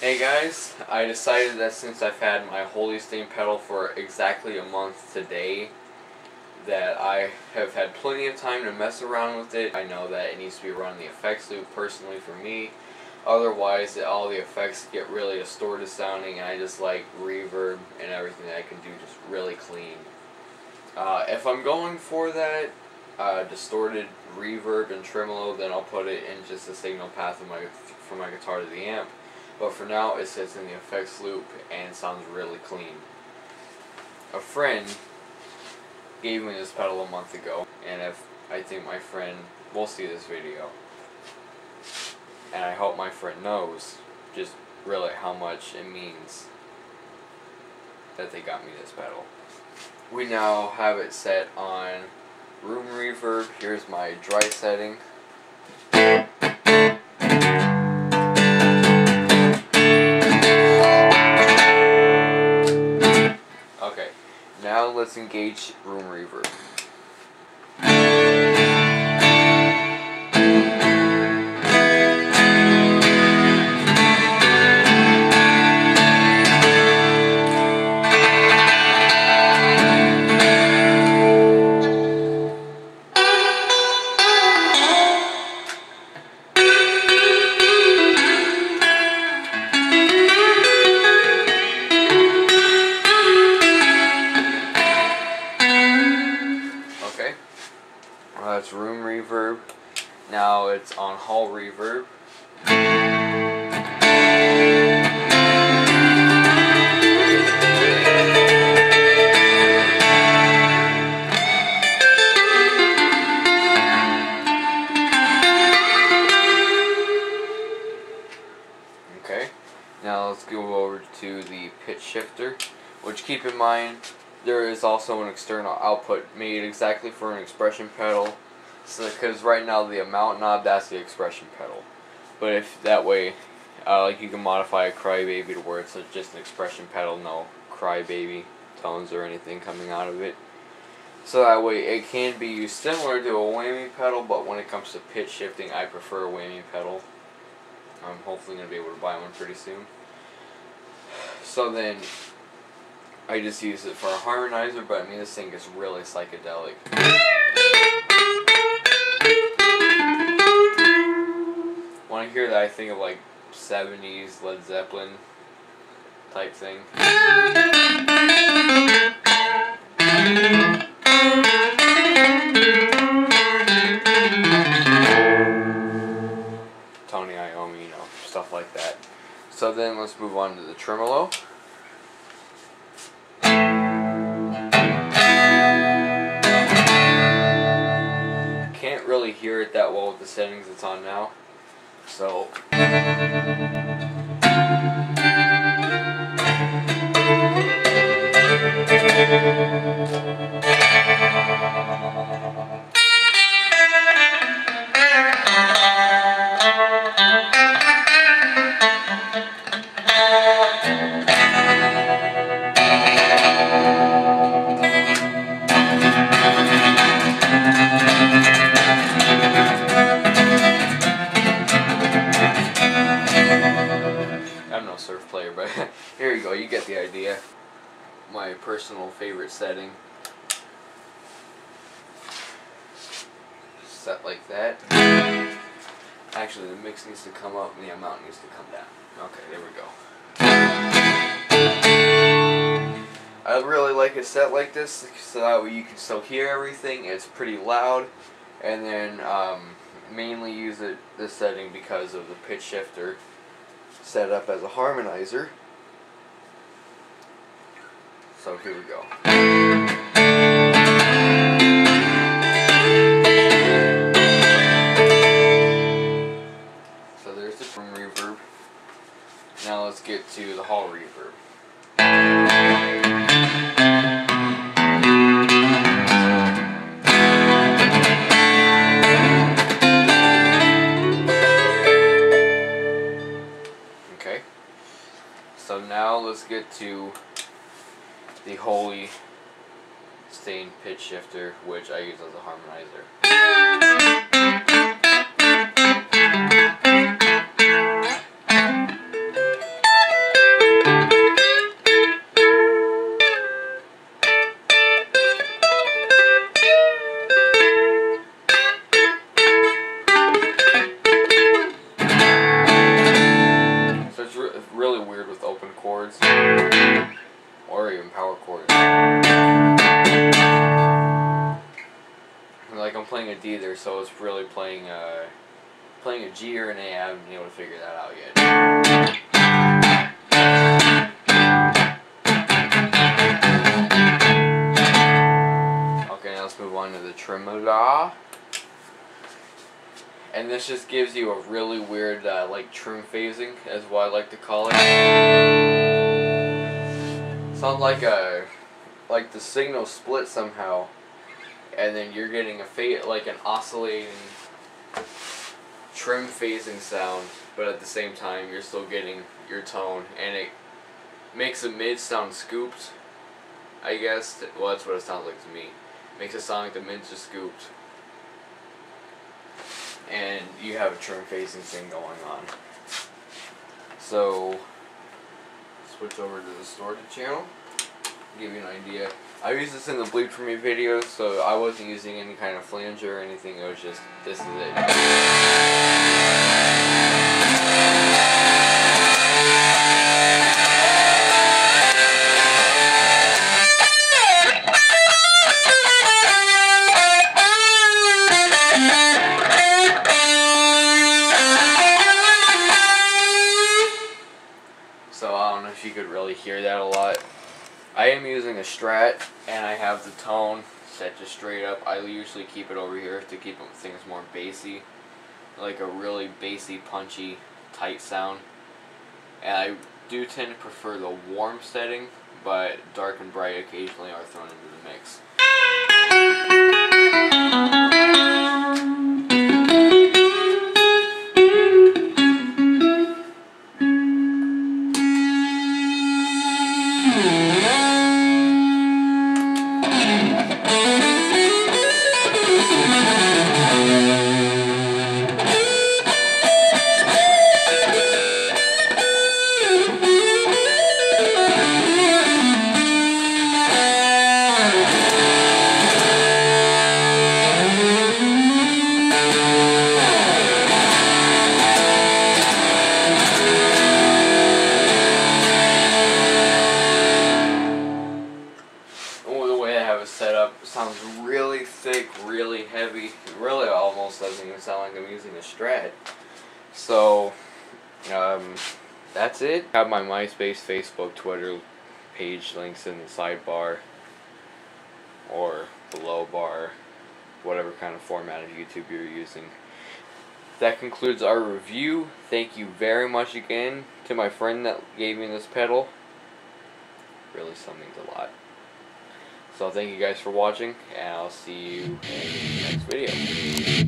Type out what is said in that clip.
Hey guys, I decided that since I've had my Holy Stain pedal for exactly a month today, that I have had plenty of time to mess around with it. I know that it needs to be run in the effects loop personally for me. Otherwise, all the effects get really distorted sounding, and I just like reverb and everything that I can do just really clean. If I'm going for that distorted reverb and tremolo, then I'll put it in just the signal path of from my guitar to the amp. But for now, it sits in the effects loop and sounds really clean. A friend gave me this pedal a month ago, and I think my friend will see this video. And I hope my friend knows just really how much it means that they got me this pedal. We now have it set on room reverb. Here's my dry setting. Okay, now let's engage room reverb. That's room reverb. Now it's on hall reverb. Okay, now let's go over to the pitch shifter, which, keep in mind, there is also an external output made exactly for an expression pedal. So, because right now the amount knob, that's the expression pedal. But if that way, like, you can modify a crybaby to where it's just an expression pedal, no crybaby tones or anything coming out of it. So that way it can be used similar to a whammy pedal, but when it comes to pitch shifting, I prefer a whammy pedal. I'm hopefully going to be able to buy one pretty soon. So then, I just use it for a harmonizer, but I mean, this thing gets really psychedelic. When I hear that, I think of like 70s Led Zeppelin type thing. Tony Iommi, you know, stuff like that. So then let's move on to the tremolo. Can't really hear it that well with the settings it's on now. So I'm no surf player, but here you go, you get the idea. My personal favorite setting. Set like that. Actually, the mix needs to come up and the amount needs to come down. Okay, there we go. I really like it set like this, so that way you can still hear everything. It's pretty loud. And then mainly use this setting because of the pitch shifter set up as a harmonizer. So here we go. So there's the room reverb. Now let's get to the hall reverb. Okay. So now let's get to the Holy Stain pitch shifter, which I use as a harmonizer. really weird with open chords or even power chords. Like I'm playing a D there, so it's really playing a G or an A. I haven't been able to figure that out yet. Okay, now let's move on to the tremolo. And this just gives you a really weird, like trim phasing, is what I like to call it. Sounds like the signal split somehow, and then you're getting like an oscillating trim phasing sound, but at the same time you're still getting your tone, and it makes the mid sound scooped, I guess. Well, that's what it sounds like to me. Makes it sound like the mid's just scooped, and you have a trim phasing thing going on. So switch over to the distorted channel, give you an idea. I used this in the Bleed For Me videos, so I wasn't using any kind of flanger or anything. It was just, this is it. So I don't know if you could really hear that a lot. I am using a Strat, and I have the tone set to straight up. I usually keep it over here to keep things more bassy, like a really bassy, punchy, tight sound. And I do tend to prefer the warm setting, but dark and bright occasionally are thrown into the mix. Set up sounds really thick, really heavy. It really almost doesn't even sound like I'm using a Strat. So that's it. I have my MySpace, Facebook, Twitter page links in the sidebar or below bar, whatever kind of format of YouTube you're using. That concludes our review. Thank you very much again to my friend that gave me this pedal. Really, something means a lot. So thank you guys for watching, and I'll see you in the next video.